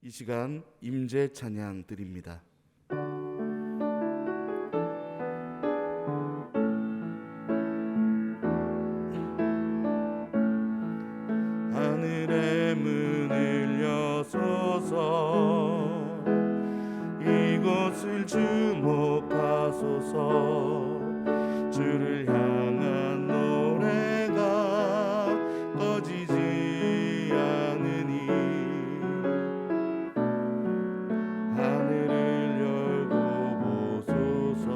이 시간 임재 찬양 드립니다. 하늘의 문을 여소서, 이곳을 주목하소서. 주를 향한 노래가 꺼지지 않으니 하늘을 열고 보소서.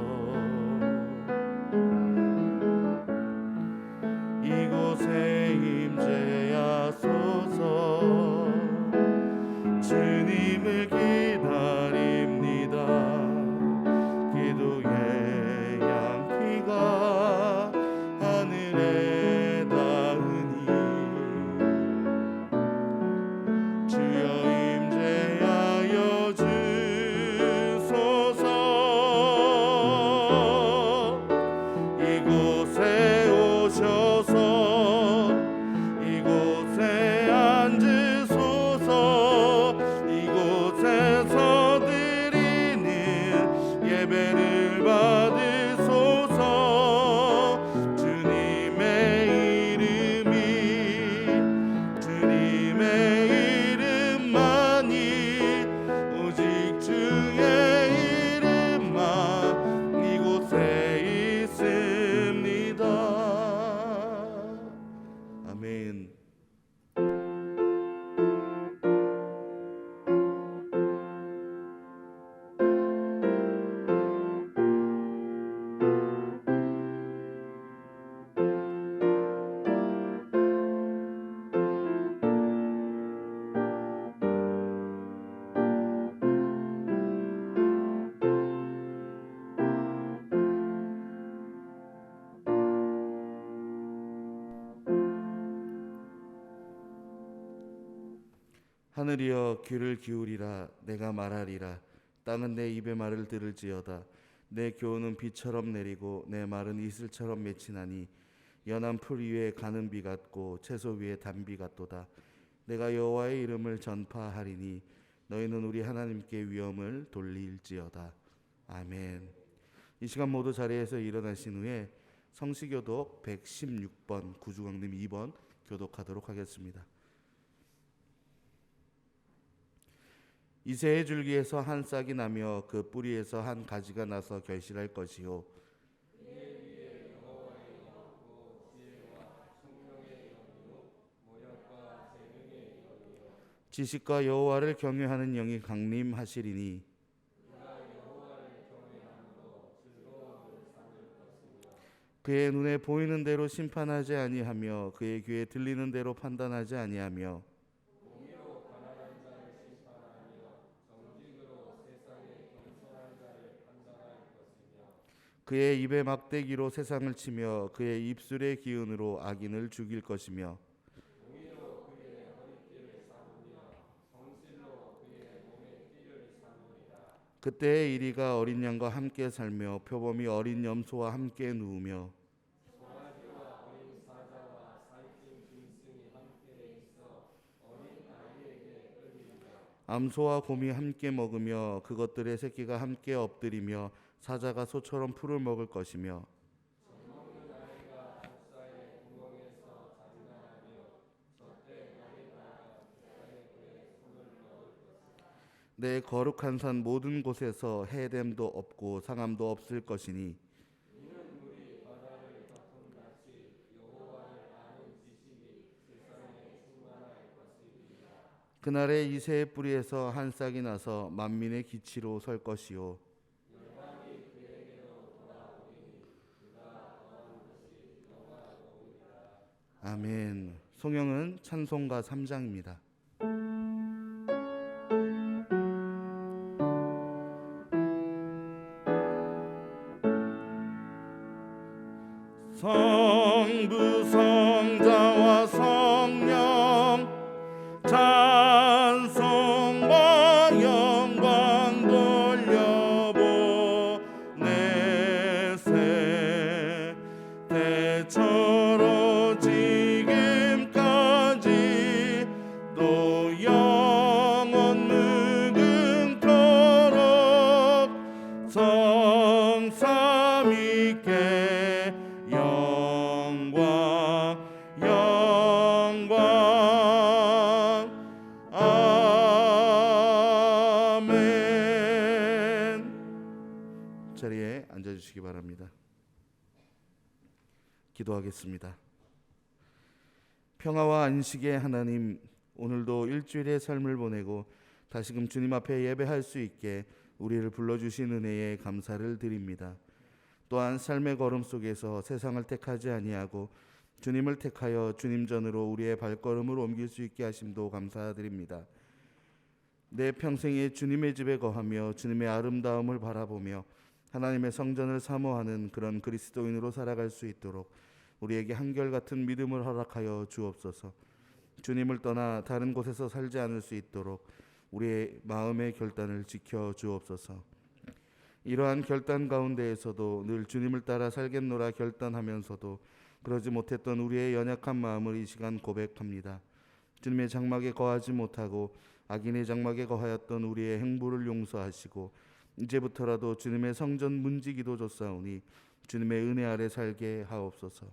이곳에 임재하소서. 주님을 기다립니다. 기도의 양키가 하늘에 닿으니 주여 임재하여 주소서. 이곳에 오셔서 이곳에 앉으소서. 이곳에서 드리는 예배를 받으소서. 주님의 이름만이, 오직 주의 이름만 이곳에 있습니다. 아멘. 하늘이여 귀를 기울이라. 내가 말하리라. 땅은 내 입의 말을 들을지어다. 내 교훈은 비처럼 내리고 내 말은 이슬처럼 맺히나니 연한 풀 위에 가는 비 같고 채소 위에 단비 같도다. 내가 여호와의 이름을 전파하리니 너희는 우리 하나님께 위엄을 돌릴지어다. 아멘. 이 시간 모두 자리에서 일어나신 후에 성시교독 116번 구주광님 2번 교독하도록 하겠습니다. 이새의 줄기에서 한 싹이 나며 그 뿌리에서 한 가지가 나서 결실할 것이요, 지식과 여호와를 경외하는 영이 강림하시리니 그의 눈에 보이는 대로 심판하지 아니하며 그의 귀에 들리는 대로 판단하지 아니하며 그의 입에 막대기로 세상을 치며 그의 입술의 기운으로 악인을 죽일 것이며 그때의 이리가 어린 양과 함께 살며 표범이 어린 염소와 함께 누우며 암소와 곰이 함께 먹으며 그것들의 새끼가 함께 엎드리며 사자가 소처럼 풀을 먹을 것이며 내 거룩한 산 모든 곳에서 해됨도 없고 상함도 없을 것이니 그날에 이새의 뿌리에서 한 싹이 나서 만민의 기치로 설 것이요, 아멘. 송영은 찬송가 3장입니다. 성부 성자와 성령 찬송과 영광 돌려보내세. 대처로 지금까지 또 영원 자리에 앉아주시기 바랍니다. 기도하겠습니다. 평화와 안식의 하나님, 오늘도 일주일의 삶을 보내고 다시금 주님 앞에 예배할 수 있게 우리를 불러주신 은혜에 감사를 드립니다. 또한 삶의 걸음 속에서 세상을 택하지 아니하고 주님을 택하여 주님 전으로 우리의 발걸음을 옮길 수 있게 하심도 감사드립니다. 내 평생에 주님의 집에 거하며 주님의 아름다움을 바라보며 하나님의 성전을 사모하는 그런 그리스도인으로 살아갈 수 있도록 우리에게 한결같은 믿음을 허락하여 주옵소서. 주님을 떠나 다른 곳에서 살지 않을 수 있도록 우리의 마음의 결단을 지켜 주옵소서. 이러한 결단 가운데에서도 늘 주님을 따라 살겠노라 결단하면서도 그러지 못했던 우리의 연약한 마음을 이 시간 고백합니다. 주님의 장막에 거하지 못하고 악인의 장막에 거하였던 우리의 행보를 용서하시고 이제부터라도 주님의 성전 문지기도 줬사오니 주님의 은혜 아래 살게 하옵소서.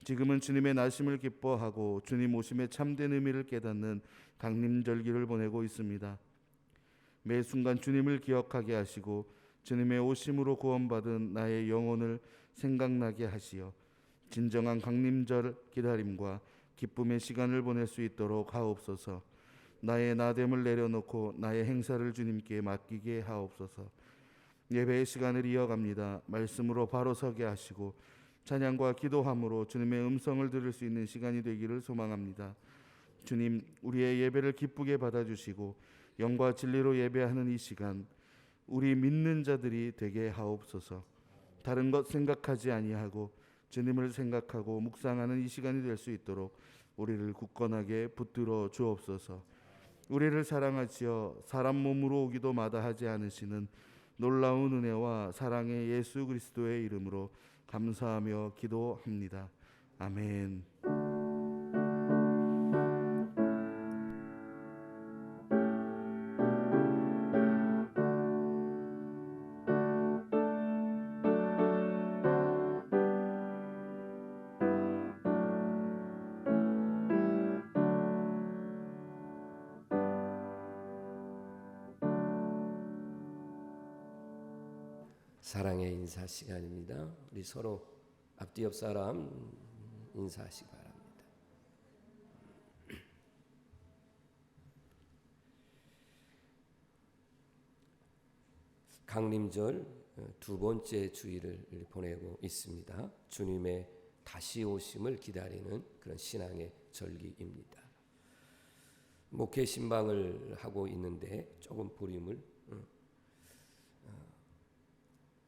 지금은 주님의 나심을 기뻐하고 주님 오심의 참된 의미를 깨닫는 강림절기를 보내고 있습니다. 매 순간 주님을 기억하게 하시고 주님의 오심으로 구원받은 나의 영혼을 생각나게 하시어 진정한 강림절 기다림과 기쁨의 시간을 보낼 수 있도록 하옵소서. 나의 나됨을 내려놓고 나의 행사를 주님께 맡기게 하옵소서. 예배의 시간을 이어갑니다. 말씀으로 바로 서게 하시고 찬양과 기도함으로 주님의 음성을 들을 수 있는 시간이 되기를 소망합니다. 주님, 우리의 예배를 기쁘게 받아주시고 영과 진리로 예배하는 이 시간 우리 믿는 자들이 되게 하옵소서. 다른 것 생각하지 아니하고 주님을 생각하고 묵상하는 이 시간이 될 수 있도록 우리를 굳건하게 붙들어 주옵소서. 우리를 사랑하시어 사람 몸으로 오기도 마다하지 않으시는 놀라운 은혜와 사랑의 예수 그리스도의 이름으로 감사하며 기도합니다. 아멘. 사랑의 인사 시간입니다. 우리 서로 앞뒤 옆 사람 인사하시기 바랍니다. 강림절 두 번째 주일을 보내고 있습니다. 주님의 다시 오심을 기다리는 그런 신앙의 절기입니다. 목회 신방을 하고 있는데 조금 보림을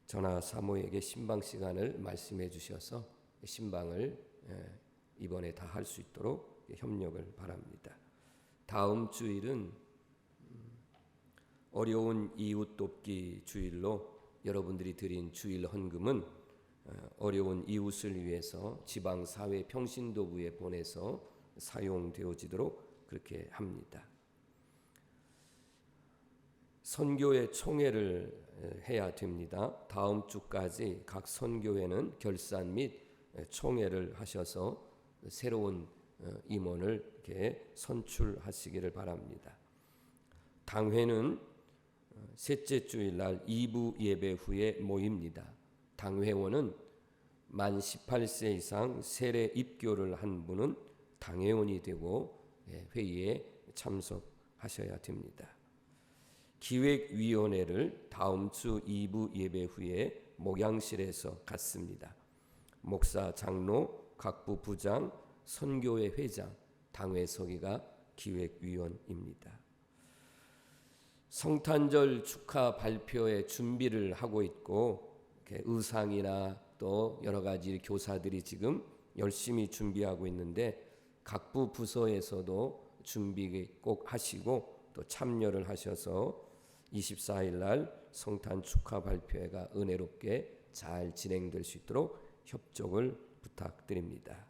전하 사모에게 신방 시간을 말씀해 주셔서 신방을 이번에 다 할 수 있도록 협력을 바랍니다. 다음 주일은 어려운 이웃 돕기 주일로 여러분들이 드린 주일 헌금은 어려운 이웃을 위해서 지방사회 평신도부에 보내서 사용되어지도록 그렇게 합니다. 선교회 총회를 해야 됩니다. 다음 주까지 각 선교회는 결산 및 총회를 하셔서 새로운 임원을 이렇게 선출하시기를 바랍니다. 당회는 셋째 주일날 2부 예배 후에 모입니다. 당회원은 만 18세 이상 세례 입교를 한 분은 당회원이 되고 회의에 참석하셔야 됩니다. 기획위원회를 다음 주 2부 예배 후에 목양실에서 갖습니다. 목사, 장로, 각부 부장, 선교회 회장, 당회 서기가 기획위원입니다. 성탄절 축하 발표의 준비를 하고 있고 의상이나 또 여러 가지 교사들이 지금 열심히 준비하고 있는데 각부 부서에서도 준비 꼭 하시고 또 참여를 하셔서 24일 날 성탄 축하 발표회가 은혜롭게 잘 진행될 수 있도록 협조를 부탁드립니다.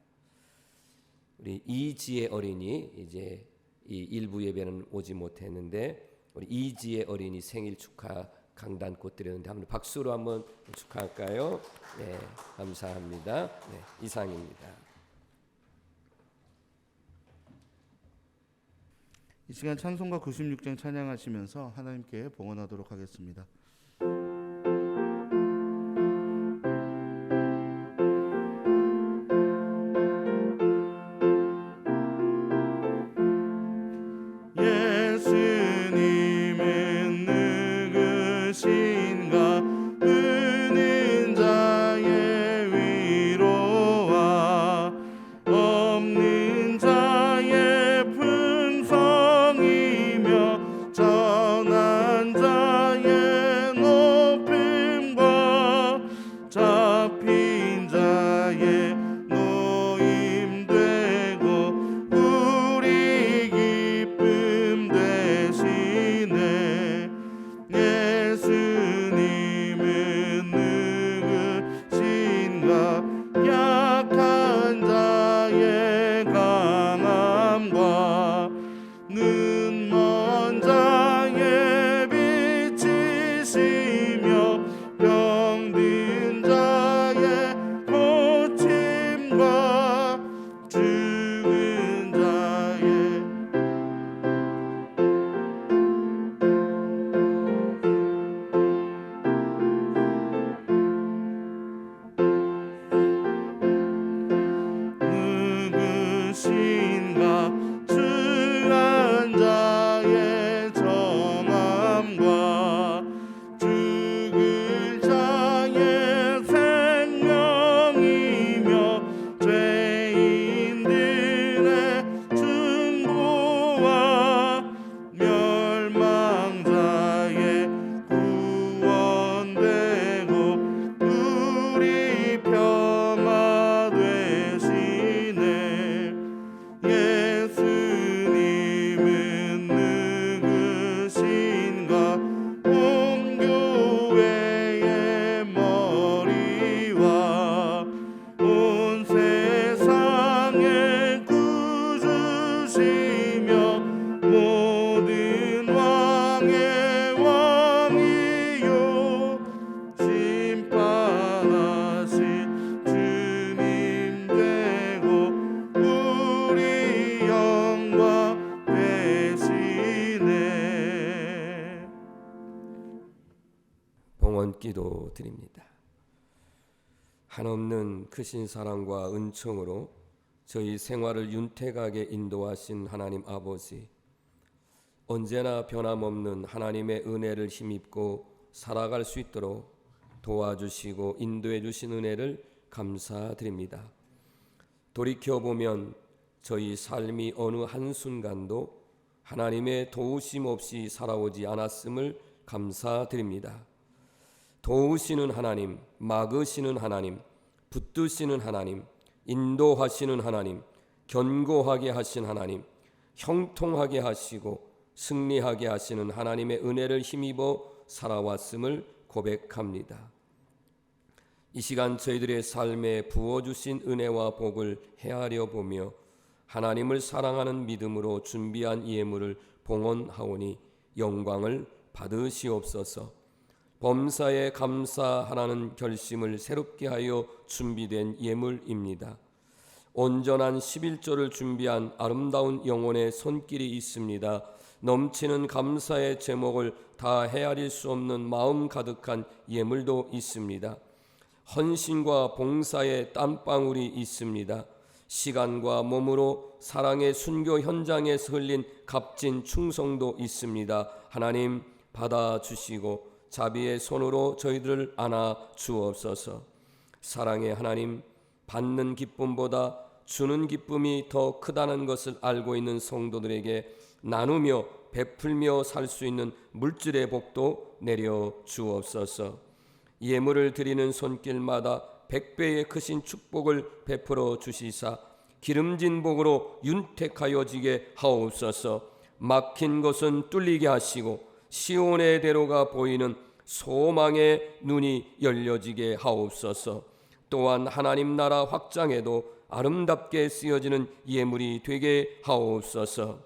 우리 이지혜 어린이 이제 이 일부 예배는 오지 못했는데 우리 이지혜 어린이 생일 축하 강단꽃 드렸는데 한번 박수로 한번 축하할까요? 네, 감사합니다. 네, 이상입니다. 이 시간 찬송가 96장 찬양하시면서 하나님께 봉헌하도록 하겠습니다. 한번 기도드립니다. 한없는 크신 사랑과 은총으로 저희 생활을 윤택하게 인도하신 하나님 아버지, 언제나 변함없는 하나님의 은혜를 힘입고 살아갈 수 있도록 도와주시고 인도해 주신 은혜를 감사드립니다. 돌이켜보면 저희 삶이 어느 한순간도 하나님의 도우심 없이 살아오지 않았음을 감사드립니다. 도우시는 하나님, 막으시는 하나님, 붙드시는 하나님, 인도하시는 하나님, 견고하게 하신 하나님, 형통하게 하시고 승리하게 하시는 하나님의 은혜를 힘입어 살아왔음을 고백합니다. 이 시간 저희들의 삶에 부어주신 은혜와 복을 헤아려 보며 하나님을 사랑하는 믿음으로 준비한 예물을 봉헌하오니 영광을 받으시옵소서. 범사에 감사하라는 결심을 새롭게 하여 준비된 예물입니다. 온전한 11조를 준비한 아름다운 영혼의 손길이 있습니다. 넘치는 감사의 제목을 다 헤아릴 수 없는 마음 가득한 예물도 있습니다. 헌신과 봉사의 땀방울이 있습니다. 시간과 몸으로 사랑의 순교 현장에서 흘린 값진 충성도 있습니다. 하나님 받아주시고 자비의 손으로 저희들을 안아 주옵소서. 사랑의 하나님, 받는 기쁨보다 주는 기쁨이 더 크다는 것을 알고 있는 성도들에게 나누며 베풀며 살 수 있는 물질의 복도 내려 주옵소서. 예물을 드리는 손길마다 100배의 크신 축복을 베풀어 주시사 기름진 복으로 윤택하여지게 하옵소서. 막힌 것은 뚫리게 하시고 시온의 대로가 보이는 소망의 눈이 열려지게 하옵소서. 또한 하나님 나라 확장에도 아름답게 쓰여지는 예물이 되게 하옵소서.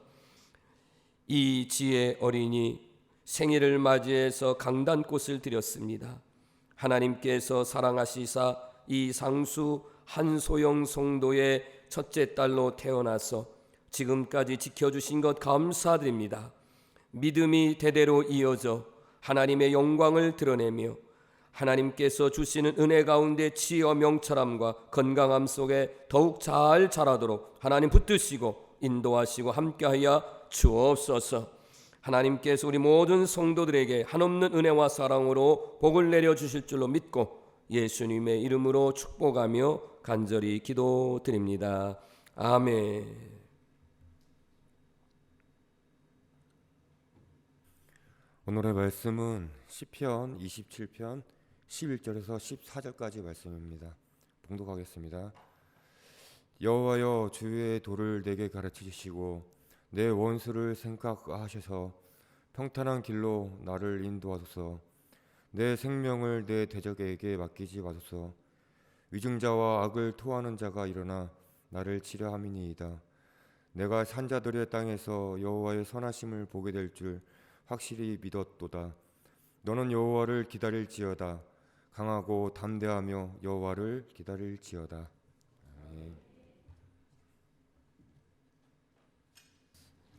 이 지혜 어린이 생일을 맞이해서 강단꽃을 드렸습니다. 하나님께서 사랑하시사 이 상수 한소영 성도의 첫째 딸로 태어나서 지금까지 지켜주신 것 감사드립니다. 믿음이 대대로 이어져 하나님의 영광을 드러내며 하나님께서 주시는 은혜 가운데 치여 명철함과 건강함 속에 더욱 잘 자라도록 하나님 붙드시고 인도하시고 함께하여 주옵소서. 하나님께서 우리 모든 성도들에게 한없는 은혜와 사랑으로 복을 내려주실 줄로 믿고 예수님의 이름으로 축복하며 간절히 기도드립니다. 아멘. 오늘의 말씀은 시편 27편 11절에서 14절까지 말씀입니다. 봉독하겠습니다. 여호와여, 주의 도를 내게 가르치시고 내 원수를 생각하셔서 평탄한 길로 나를 인도하소서. 내 생명을 내 대적에게 맡기지 마소서. 위증자와 악을 토하는 자가 일어나 나를 치려함이니이다. 내가 산자들의 땅에서 여호와의 선하심을 보게 될 줄 확실히 믿었도다. 너는 여호와를 기다릴지어다. 강하고 담대하며 여호와를 기다릴지어다. 아멘.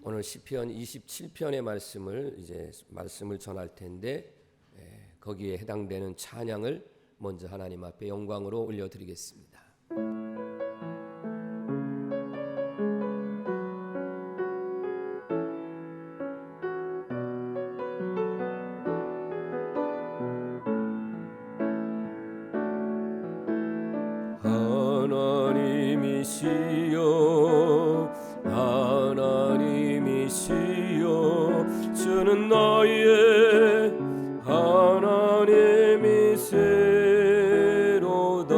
오늘 시편 27편의 말씀을 전할 텐데 거기에 해당되는 찬양을 먼저 하나님 앞에 영광으로 올려드리겠습니다. 하나님이시여 주는 나의 하나님이시로다.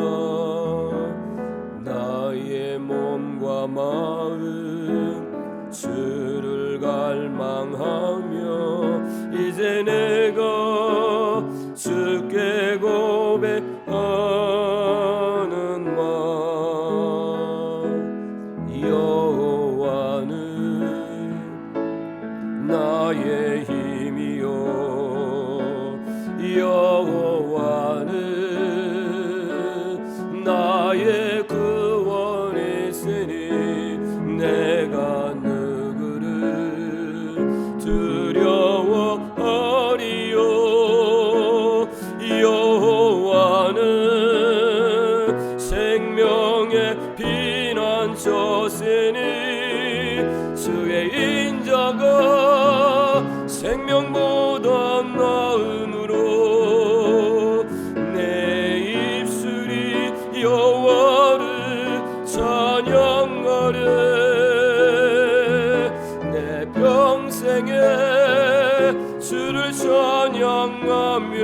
나의 몸과 마음 주를 갈망하며 이제 내가 주께 고백하는 말 여호와는 나의 힘이요 여호와 모든 마음으로 내 입술이 여호와를 찬양하리. 내 평생에 주를 찬양하며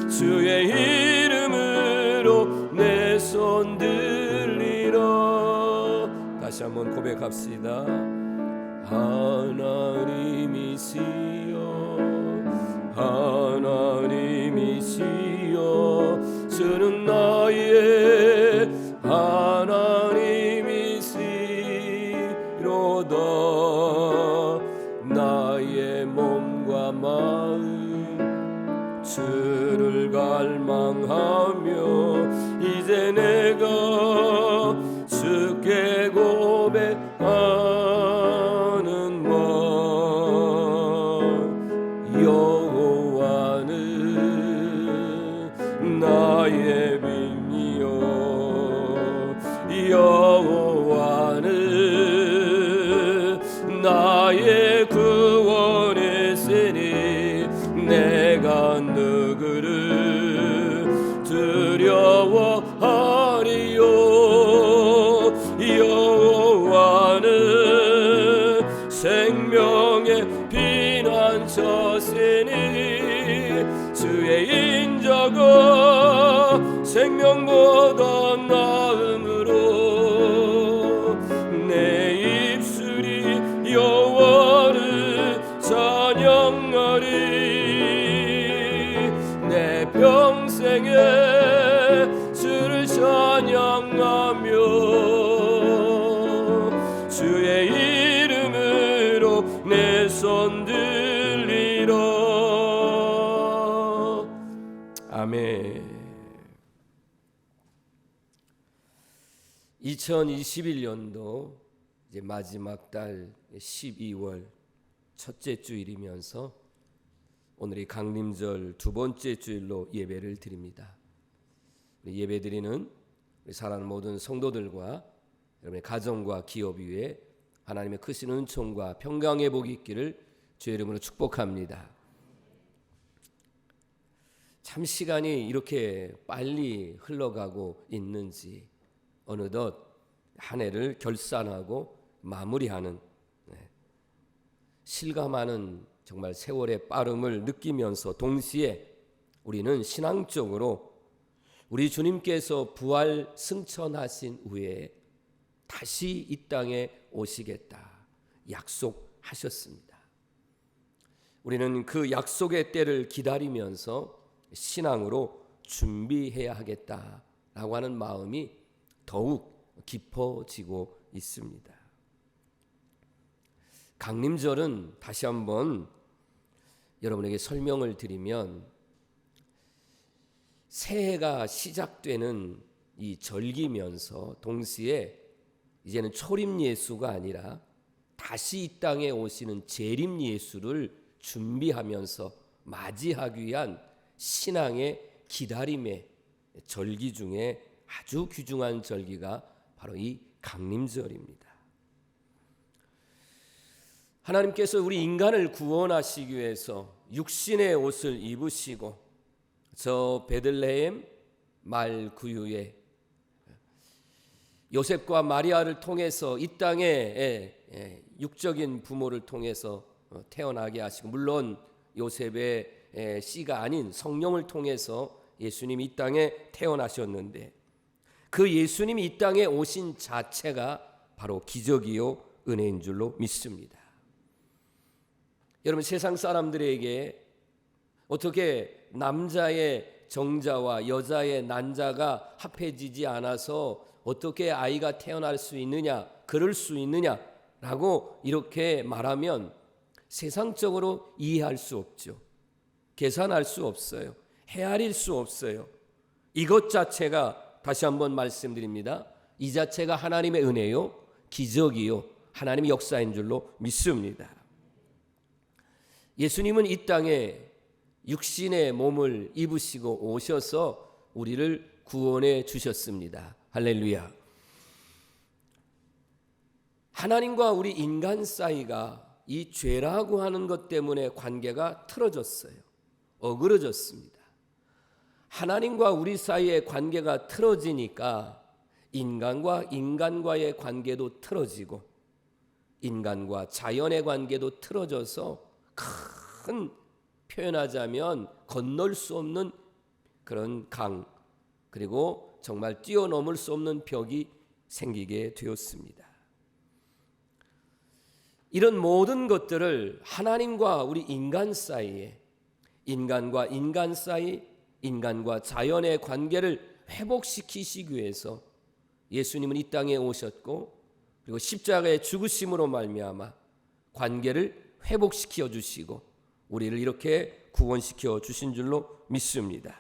주의 이름으로 내 손 들리라. 다시 한번 고백합시다. 하나님이시여 하나님이시여 주는 나의 하나님이시로다. 나의 몸과 마음 주를 갈망하며 이제 내가 주께 고백하는 말. 여호와는 나의 빛이요 여호와는 나의 구원의 세니 내가 누구를 두려워하리요. 여호와는 생명의 피난처시니 주의 인자가 생명보다 나음으로 내 입술이 여호와를 찬양하리. 내 평생에 주를 찬양하며 주의 이름으로 내 손 들리라. 아멘. 2021년도 이제 마지막 달 12월 첫째 주일이면서 오늘이 강림절 두 번째 주일로 예배를 드립니다. 예배드리는 사랑하는 모든 성도들과 여러분의 가정과 기업 위에 하나님의 크신 은총과 평강의 복이 있기를 주의 이름으로 축복합니다. 참 시간이 이렇게 빨리 흘러가고 있는지 어느덧 한 해를 결산하고 마무리하는 실감하는 정말 세월의 빠름을 느끼면서 동시에 우리는 신앙적으로 우리 주님께서 부활 승천하신 후에 다시 이 땅에 오시겠다 약속하셨습니다. 우리는 그 약속의 때를 기다리면서 신앙으로 준비해야 하겠다라고 하는 마음이 더욱 깊어지고 있습니다. 강림절은 다시 한번 여러분에게 설명을 드리면 새해가 시작되는 이 절기면서 동시에 이제는 초림 예수가 아니라 다시 이 땅에 오시는 재림 예수를 준비하면서 맞이하기 위한 신앙의 기다림의 절기 중에 아주 귀중한 절기가 바로 이 강림절입니다. 하나님께서 우리 인간을 구원하시기 위해서 육신의 옷을 입으시고 저 베들레헴 말 구유에 요셉과 마리아를 통해서 이 땅에 육적인 부모를 통해서 태어나게 하시고, 물론 요셉의 씨가 아닌 성령을 통해서 예수님이 이 땅에 태어나셨는데 그 예수님이 이 땅에 오신 자체가 바로 기적이요 은혜인 줄로 믿습니다. 여러분, 세상 사람들에게 어떻게 남자의 정자와 여자의 난자가 합해지지 않아서 어떻게 아이가 태어날 수 있느냐, 그럴 수 있느냐라고 이렇게 말하면 세상적으로 이해할 수 없죠. 계산할 수 없어요. 헤아릴 수 없어요. 이것 자체가, 다시 한번 말씀드립니다, 이 자체가 하나님의 은혜요, 기적이요, 하나님의 역사인 줄로 믿습니다. 예수님은 이 땅에 육신의 몸을 입으시고 오셔서 우리를 구원해 주셨습니다. 할렐루야. 하나님과 우리 인간 사이가 이 죄라고 하는 것 때문에 관계가 틀어졌어요. 어그러졌습니다. 하나님과 우리 사이의 관계가 틀어지니까 인간과 인간과의 관계도 틀어지고 인간과 자연의 관계도 틀어져서 큰, 표현하자면 건널 수 없는 그런 강, 그리고 정말 뛰어넘을 수 없는 벽이 생기게 되었습니다. 이런 모든 것들을 하나님과 우리 인간 사이에, 인간과 인간 사이, 인간과 자연의 관계를 회복시키시기 위해서 예수님은 이 땅에 오셨고, 그리고 십자가의 죽으심으로 말미암아 관계를 회복시켜 주시고 우리를 이렇게 구원시켜 주신 줄로 믿습니다.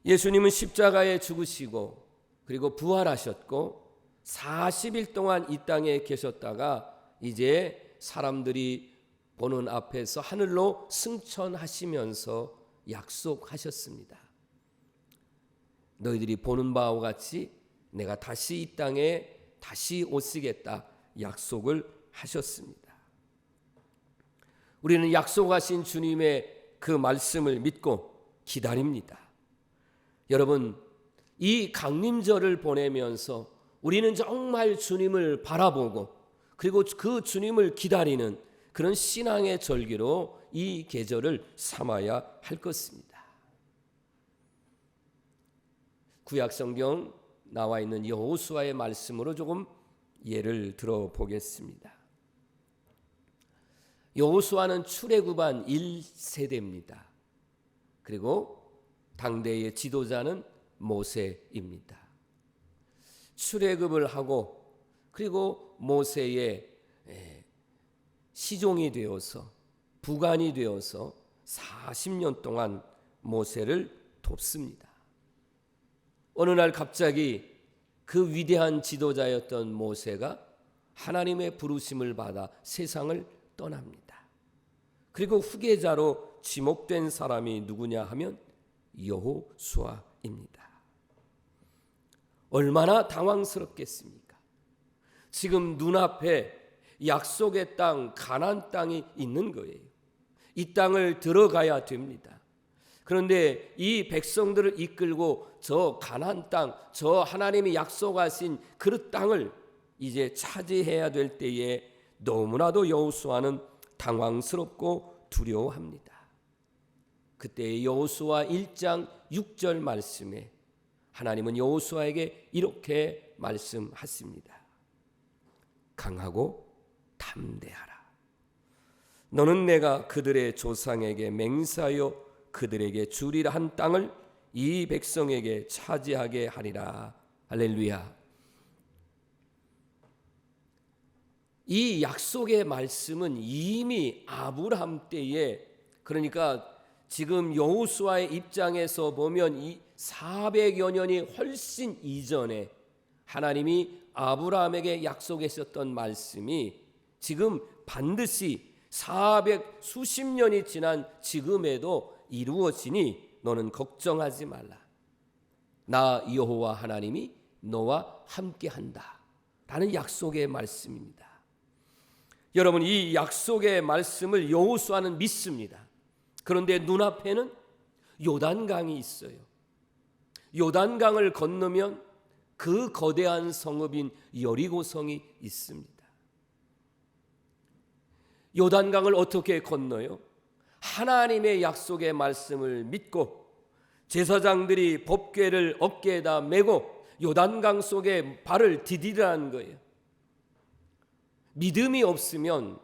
예수님은 십자가에 죽으시고 그리고 부활하셨고 40일 동안 이 땅에 계셨다가 이제 사람들이 보는 앞에서 하늘로 승천하시면서 약속하셨습니다. 너희들이 보는 바와 같이 내가 다시 이 땅에 다시 오시겠다 약속을 하셨습니다. 우리는 약속하신 주님의 그 말씀을 믿고 기다립니다. 여러분, 이 강림절을 보내면서 우리는 정말 주님을 바라보고 그리고 그 주님을 기다리는 그런 신앙의 절기로 이 계절을 삼아야 할 것입니다. 구약성경 나와 있는 여호수아의 말씀으로 조금 예를 들어보겠습니다. 여호수아는 출애굽한 1세대입니다. 그리고 당대의 지도자는 모세입니다. 출애굽을 하고 그리고 모세의 시종이 되어서 부관이 되어서 40년 동안 모세를 돕습니다. 어느 날 갑자기 그 위대한 지도자였던 모세가 하나님의 부르심을 받아 세상을 떠납니다. 그리고 후계자로 지목된 사람이 누구냐 하면 여호수아입니다. 얼마나 당황스럽겠습니까? 지금 눈앞에 약속의 땅 가나안 땅이 있는 거예요. 이 땅을 들어가야 됩니다. 그런데 이 백성들을 이끌고 저 가나안 땅, 저 하나님이 약속하신 그 땅을 이제 차지해야 될 때에 너무나도 여호수아는 당황스럽고 두려워합니다. 그때 여호수아 1장 6절 말씀에 하나님은 여호수아에게 이렇게 말씀하십니다. 강하고 담대하라. 너는 내가 그들의 조상에게 맹세하여 그들에게 주리라 한 땅을 이 백성에게 차지하게 하리라. 할렐루야. 이 약속의 말씀은 이미 아브라함 때에, 그러니까 지금 여호수아의 입장에서 보면 이 400여 년이 훨씬 이전에 하나님이 아브라함에게 약속하셨던 말씀이 지금 반드시 400 수십 년이 지난 지금에도 이루어지니 너는 걱정하지 말라. 나 여호와 하나님이 너와 함께한다 라는 약속의 말씀입니다. 여러분, 이 약속의 말씀을 여호수아는 믿습니다. 그런데 눈앞에는 요단강이 있어요. 요단강을 건너면 그 거대한 성읍인 여리고성이 있습니다. 요단강을 어떻게 건너요? 하나님의 약속의 말씀을 믿고 제사장들이 법궤를 어깨에다 메고 요단강 속에 발을 디디라는 거예요. 믿음이 없으면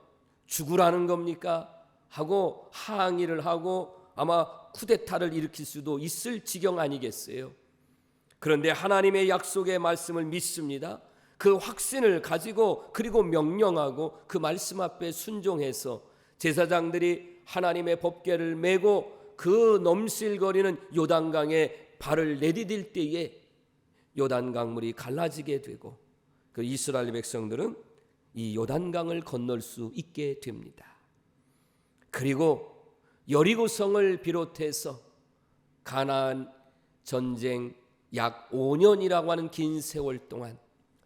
죽으라는 겁니까? 하고 항의를 하고 아마 쿠데타를 일으킬 수도 있을 지경 아니겠어요? 그런데 하나님의 약속의 말씀을 믿습니다. 그 확신을 가지고 그리고 명령하고 그 말씀 앞에 순종해서 제사장들이 하나님의 법궤를 메고 그 넘실거리는 요단강에 발을 내디딜 때에 요단강물이 갈라지게 되고 그 이스라엘 백성들은 이 요단강을 건널 수 있게 됩니다. 그리고 여리고성을 비롯해서 가나안 전쟁 약 5년이라고 하는 긴 세월 동안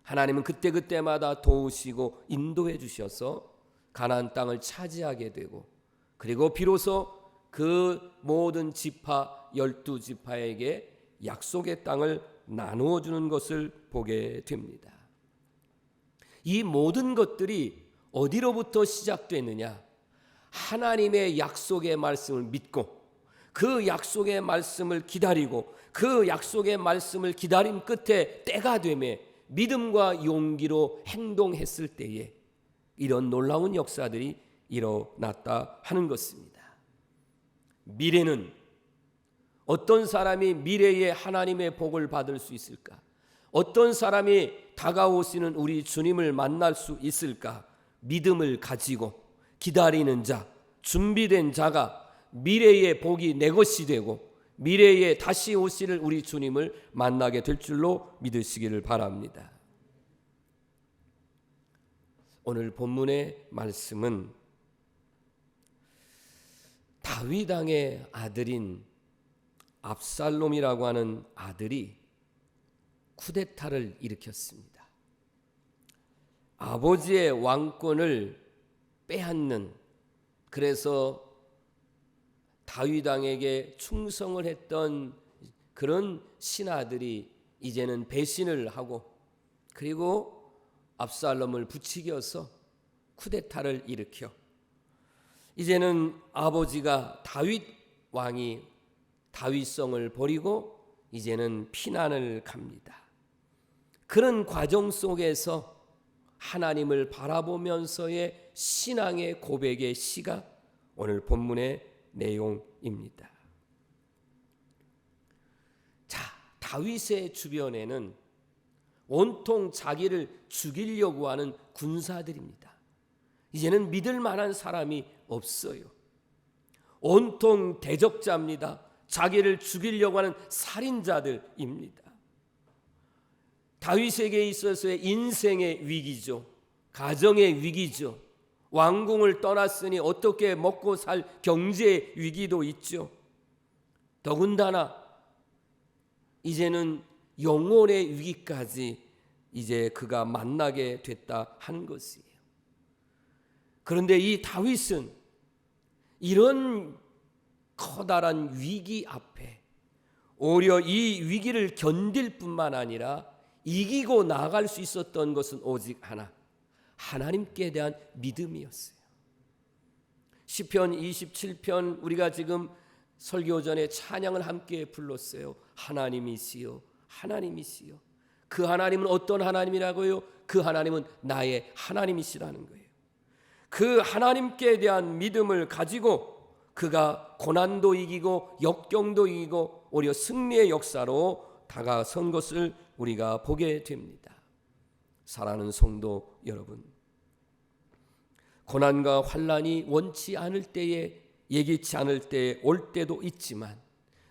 하나님은 그때그때마다 도우시고 인도해 주셔서 가나안 땅을 차지하게 되고, 그리고 비로소 그 모든 지파 12지파에게 약속의 땅을 나누어 주는 것을 보게 됩니다. 이 모든 것들이 어디로부터 시작됐느냐? 하나님의 약속의 말씀을 믿고 그 약속의 말씀을 기다리고 그 약속의 말씀을 기다림 끝에 때가 되매 믿음과 용기로 행동했을 때에 이런 놀라운 역사들이 일어났다 하는 것입니다. 미래는 어떤 사람이 미래에 하나님의 복을 받을 수 있을까? 어떤 사람이 다가오시는 우리 주님을 만날 수 있을까? 믿음을 가지고 기다리는 자, 준비된 자가 미래의 복이 내 것이 되고 미래에 다시 오실 우리 주님을 만나게 될 줄로 믿으시기를 바랍니다. 오늘 본문의 말씀은 다윗 왕의 아들인 압살롬이라고 하는 아들이 쿠데타를 일으켰습니다. 아버지의 왕권을 빼앗는, 그래서 다윗 왕에게 충성을 했던 그런 신하들이 이제는 배신을 하고 그리고 압살롬을 부추겨서 쿠데타를 일으켜 이제는 아버지가 다윗 왕이 다윗성을 버리고 이제는 피난을 갑니다. 그런 과정 속에서 하나님을 바라보면서의 신앙의 고백의 시가 오늘 본문의 내용입니다. 자, 다윗의 주변에는 온통 자기를 죽이려고 하는 군사들입니다. 이제는 믿을 만한 사람이 없어요. 온통 대적자입니다. 자기를 죽이려고 하는 살인자들입니다. 다윗에게 있어서의 인생의 위기죠. 가정의 위기죠. 왕궁을 떠났으니 어떻게 먹고 살 경제 위기도 있죠. 더군다나 이제는 영혼의 위기까지 이제 그가 만나게 됐다 하는 것이에요. 그런데 이 다윗은 이런 커다란 위기 앞에 오히려 이 위기를 견딜 뿐만 아니라 이기고 나아갈 수 있었던 것은 오직 하나, 하나님께 대한 믿음이었어요. 시편 27편 우리가 지금 설교 전에 찬양을 함께 불렀어요. 하나님이시여, 하나님이시여. 그 하나님은 어떤 하나님이라고요? 그 하나님은 나의 하나님이시라는 거예요. 그 하나님께 대한 믿음을 가지고 그가 고난도 이기고 역경도 이기고 오히려 승리의 역사로 다가선 것을 우리가 보게 됩니다. 사랑하는 성도 여러분, 고난과 환난이 원치 않을 때에, 예기치 않을 때에 올 때도 있지만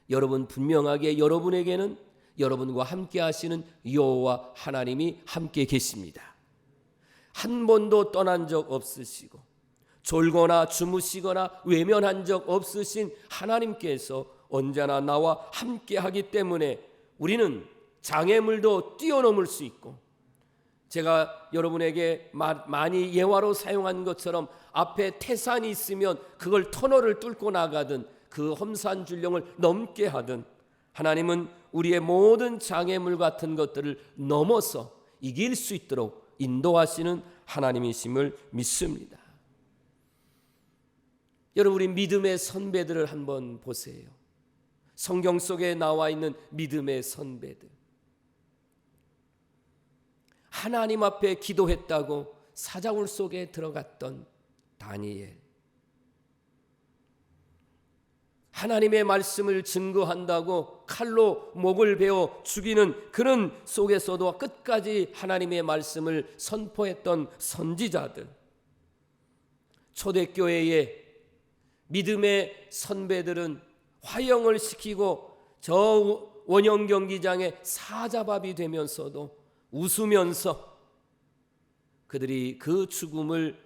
여러분 분명하게 여러분에게는 여러분과 함께 하시는 여호와 하나님이 함께 계십니다. 한 번도 떠난 적 없으시고 졸거나 주무시거나 외면한 적 없으신 하나님께서 언제나 나와 함께 하기 때문에 우리는 장애물도 뛰어넘을 수 있고, 제가 여러분에게 많이 예화로 사용한 것처럼 앞에 태산이 있으면 그걸 터널을 뚫고 나가든 그 험산 줄령을 넘게 하든 하나님은 우리의 모든 장애물 같은 것들을 넘어서 이길 수 있도록 인도하시는 하나님이심을 믿습니다. 여러분, 우리 믿음의 선배들을 한번 보세요. 성경 속에 나와 있는 믿음의 선배들, 하나님 앞에 기도했다고 사자굴 속에 들어갔던 다니엘, 하나님의 말씀을 증거한다고 칼로 목을 베어 죽이는 그런 속에서도 끝까지 하나님의 말씀을 선포했던 선지자들, 초대교회의 믿음의 선배들은 화형을 시키고 저 원형 경기장에 사자밥이 되면서도 웃으면서 그들이 그 죽음을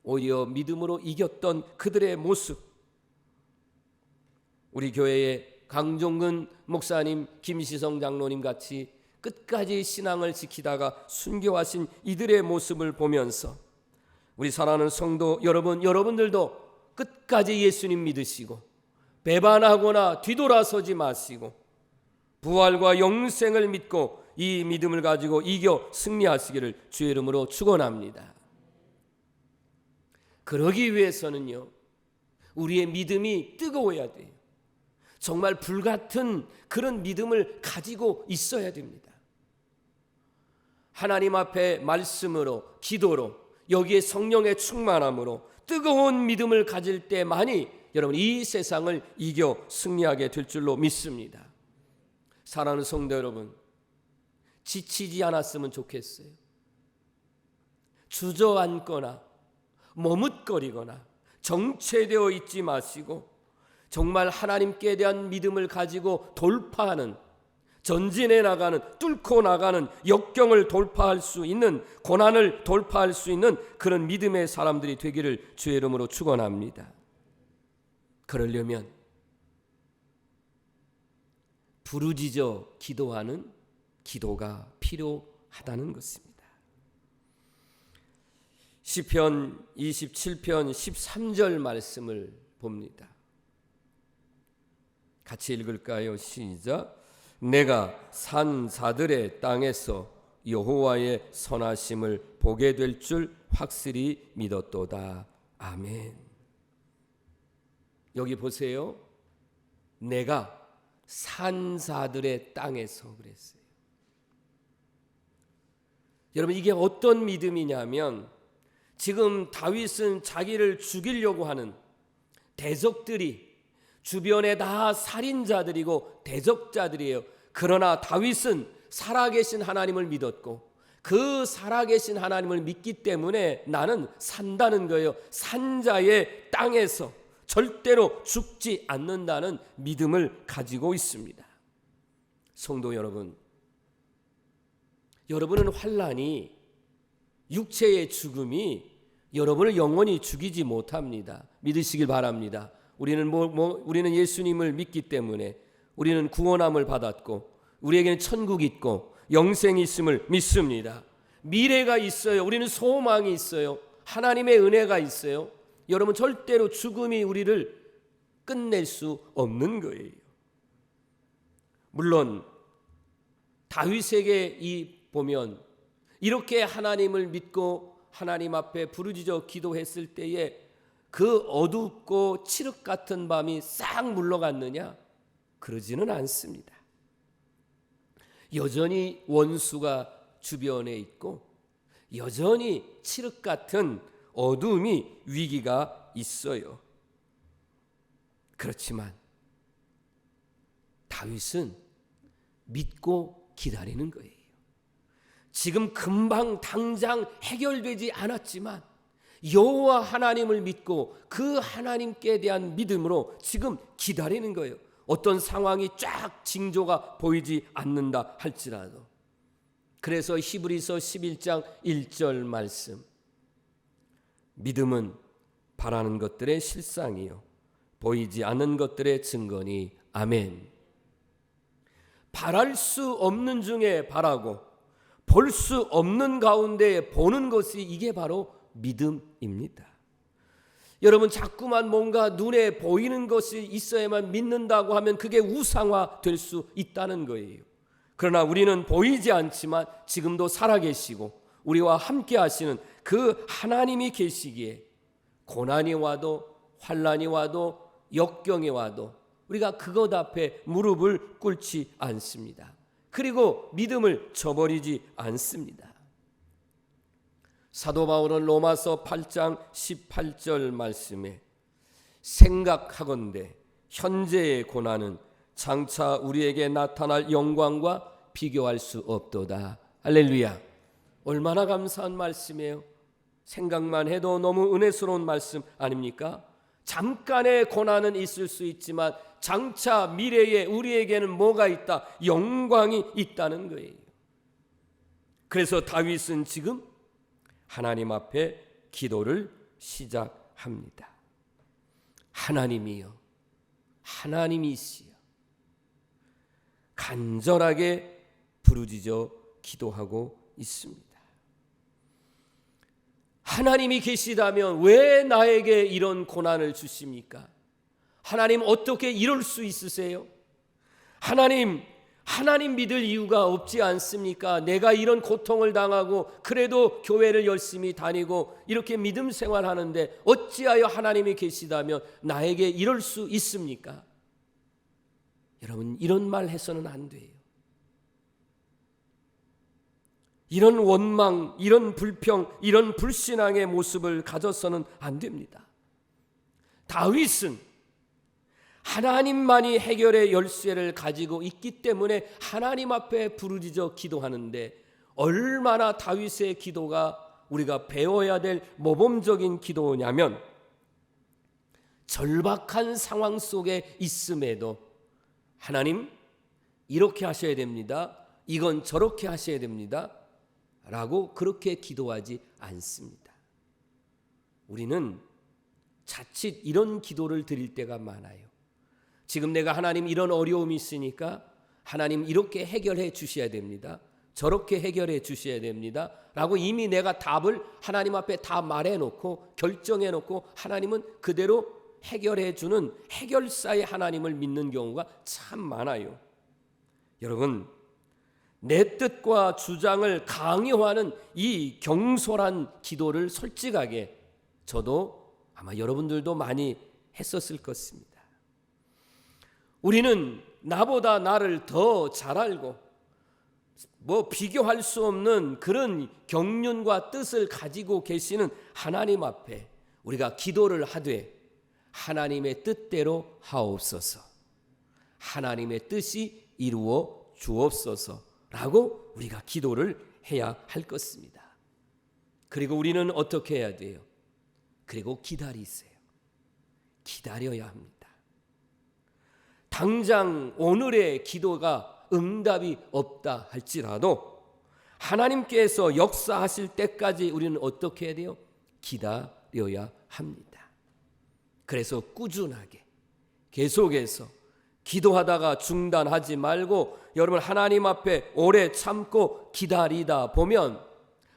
오히려 믿음으로 이겼던 그들의 모습, 우리 교회의 강종근 목사님, 김시성 장로님 같이 끝까지 신앙을 지키다가 순교하신 이들의 모습을 보면서 우리 사랑하는 성도 여러분, 여러분들도 끝까지 예수님 믿으시고 배반하거나 뒤돌아서지 마시고 부활과 영생을 믿고 이 믿음을 가지고 이겨 승리하시기를 주의 이름으로 축원합니다. 그러기 위해서는요, 우리의 믿음이 뜨거워야 돼요. 정말 불같은 그런 믿음을 가지고 있어야 됩니다. 하나님 앞에 말씀으로, 기도로, 여기에 성령의 충만함으로 뜨거운 믿음을 가질 때만이 여러분 이 세상을 이겨 승리하게 될 줄로 믿습니다. 사랑하는 성도 여러분, 지치지 않았으면 좋겠어요. 주저앉거나 머뭇거리거나 정체되어 있지 마시고 정말 하나님께 대한 믿음을 가지고 돌파하는, 전진해 나가는, 뚫고 나가는, 역경을 돌파할 수 있는, 고난을 돌파할 수 있는 그런 믿음의 사람들이 되기를 주의 이름으로 축원합니다. 그러려면 부르짖어 기도하는 기도가 필요하다는 것입니다. 시편 27편 13절 말씀을 봅니다. 같이 읽을까요? 시작. 내가 산자들의 땅에서 여호와의 선하심을 보게 될 줄 확실히 믿었도다. 아멘. 여기 보세요. 내가 산자들의 땅에서 그랬어요. 여러분, 이게 어떤 믿음이냐면 지금 다윗은 자기를 죽이려고 하는 대적들이 주변에 다 살인자들이고 대적자들이에요. 그러나 다윗은 살아계신 하나님을 믿었고 그 살아계신 하나님을 믿기 때문에 나는 산다는 거예요. 산자의 땅에서 절대로 죽지 않는다는 믿음을 가지고 있습니다. 성도 여러분, 여러분은 환난이, 육체의 죽음이 여러분을 영원히 죽이지 못합니다. 믿으시길 바랍니다. 우리는 예수님을 믿기 때문에 우리는 구원함을 받았고 우리에게는 천국이 있고 영생이 있음을 믿습니다. 미래가 있어요. 우리는 소망이 있어요. 하나님의 은혜가 있어요. 여러분, 절대로 죽음이 우리를 끝낼 수 없는 거예요. 물론 다윗에게 보면 이렇게 하나님을 믿고 하나님 앞에 부르짖어 기도했을 때에 그 어둡고 칠흑 같은 밤이 싹 물러갔느냐? 그러지는 않습니다. 여전히 원수가 주변에 있고 여전히 칠흑 같은 어둠이, 위기가 있어요. 그렇지만 다윗은 믿고 기다리는 거예요. 지금 금방 당장 해결되지 않았지만 여호와 하나님을 믿고 그 하나님께 대한 믿음으로 지금 기다리는 거예요. 어떤 상황이 쫙 징조가 보이지 않는다 할지라도. 그래서 히브리서 11장 1절 말씀, 믿음은 바라는 것들의 실상이요 보이지 않는 것들의 증거니. 아멘. 바랄 수 없는 중에 바라고 볼 수 없는 가운데 보는 것이, 이게 바로 믿음입니다. 여러분, 자꾸만 뭔가 눈에 보이는 것이 있어야만 믿는다고 하면 그게 우상화 될 수 있다는 거예요. 그러나 우리는 보이지 않지만 지금도 살아계시고 우리와 함께 하시는 그 하나님이 계시기에 고난이 와도 환난이 와도 역경이 와도 우리가 그것 앞에 무릎을 꿇지 않습니다. 그리고 믿음을 저버리지 않습니다. 사도 바울은 로마서 8장 18절 말씀에 생각하건대 현재의 고난은 장차 우리에게 나타날 영광과 비교할 수 없도다. 할렐루야. 얼마나 감사한 말씀이에요. 생각만 해도 너무 은혜스러운 말씀 아닙니까? 잠깐의 고난은 있을 수 있지만 장차 미래에 우리에게는 뭐가 있다? 영광이 있다는 거예요. 그래서 다윗은 지금 하나님 앞에 기도를 시작합니다. 하나님이여, 하나님이시여. 간절하게 부르짖어 기도하고 있습니다. 하나님이 계시다면 왜 나에게 이런 고난을 주십니까? 하나님 어떻게 이럴 수 있으세요? 하나님 믿을 이유가 없지 않습니까? 내가 이런 고통을 당하고 그래도 교회를 열심히 다니고 이렇게 믿음 생활하는데 어찌하여 하나님이 계시다면 나에게 이럴 수 있습니까? 여러분, 이런 말 해서는 안 돼요. 이런 원망, 이런 불평, 이런 불신앙의 모습을 가져서는 안 됩니다. 다윗은 하나님만이 해결의 열쇠를 가지고 있기 때문에 하나님 앞에 부르짖어 기도하는데, 얼마나 다윗의 기도가 우리가 배워야 될 모범적인 기도냐면, 절박한 상황 속에 있음에도 하나님 이렇게 하셔야 됩니다, 이건 저렇게 하셔야 됩니다 라고 그렇게 기도하지 않습니다. 우리는 자칫 이런 기도를 드릴 때가 많아요. 지금 내가 하나님 이런 어려움이 있으니까 하나님 이렇게 해결해 주셔야 됩니다, 저렇게 해결해 주셔야 됩니다 라고 이미 내가 답을 하나님 앞에 다 말해놓고 결정해놓고 하나님은 그대로 해결해 주는 해결사의 하나님을 믿는 경우가 참 많아요. 여러분, 내 뜻과 주장을 강요하는 이 경솔한 기도를 솔직하게 저도 아마 여러분들도 많이 했었을 것입니다. 우리는 나보다 나를 더 잘 알고 비교할 수 없는 그런 경륜과 뜻을 가지고 계시는 하나님 앞에 우리가 기도를 하되, 하나님의 뜻대로 하옵소서, 하나님의 뜻이 이루어 주옵소서 라고 우리가 기도를 해야 할 것입니다. 그리고 우리는 어떻게 해야 돼요? 그리고 기다리세요. 기다려야 합니다. 당장 오늘의 기도가 응답이 없다 할지라도 하나님께서 역사하실 때까지 우리는 어떻게 해야 돼요? 기다려야 합니다. 그래서 꾸준하게 계속해서 기도하다가 중단하지 말고 여러분, 하나님 앞에 오래 참고 기다리다 보면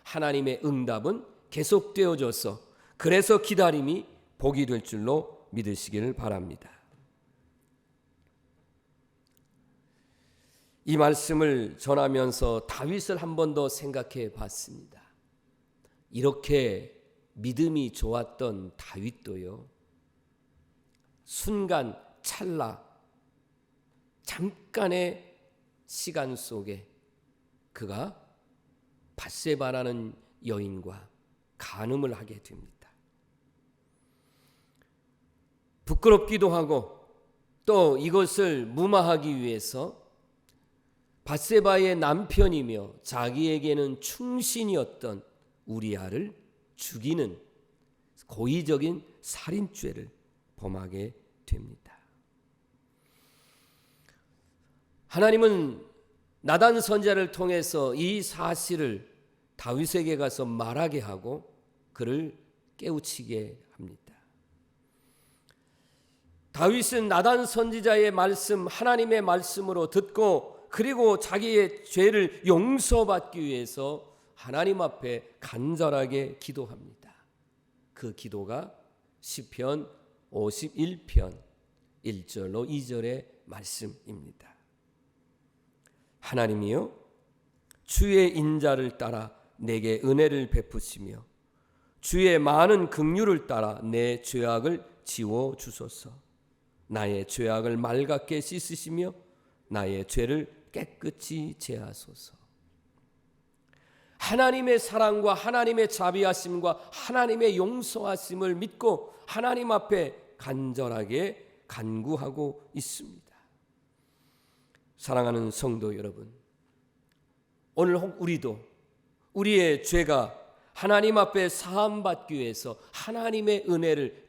하나님의 응답은 계속되어져서, 그래서 기다림이 복이 될 줄로 믿으시기를 바랍니다. 이 말씀을 전하면서 다윗을 한 번 더 생각해 봤습니다. 이렇게 믿음이 좋았던 다윗도요, 순간 찰나 잠깐의 시간 속에 그가 밧세바라는 여인과 간음을 하게 됩니다. 부끄럽기도 하고 또 이것을 무마하기 위해서 밧세바의 남편이며 자기에게는 충신이었던 우리아를 죽이는 고의적인 살인죄를 범하게 됩니다. 하나님은 나단 선지자를 통해서 이 사실을 다윗에게 가서 말하게 하고 그를 깨우치게 합니다. 다윗은 나단 선지자의 말씀, 하나님의 말씀으로 듣고 그리고 자기의 죄를 용서받기 위해서 하나님 앞에 간절하게 기도합니다. 그 기도가 시편 51편 1절로 2절의 말씀입니다. 하나님이여, 주의 인자를 따라 내게 은혜를 베푸시며 주의 많은 긍휼을 따라 내 죄악을 지워 주소서. 나의 죄악을 맑게 씻으시며 나의 죄를 깨끗이 제하소서. 하나님의 사랑과 하나님의 자비하심과 하나님의 용서하심을 믿고 하나님 앞에 간절하게 간구하고 있습니다. 사랑하는 성도 여러분, 오늘 우리도 우리의 죄가 하나님 앞에 사함받기 위해서 하나님의 은혜를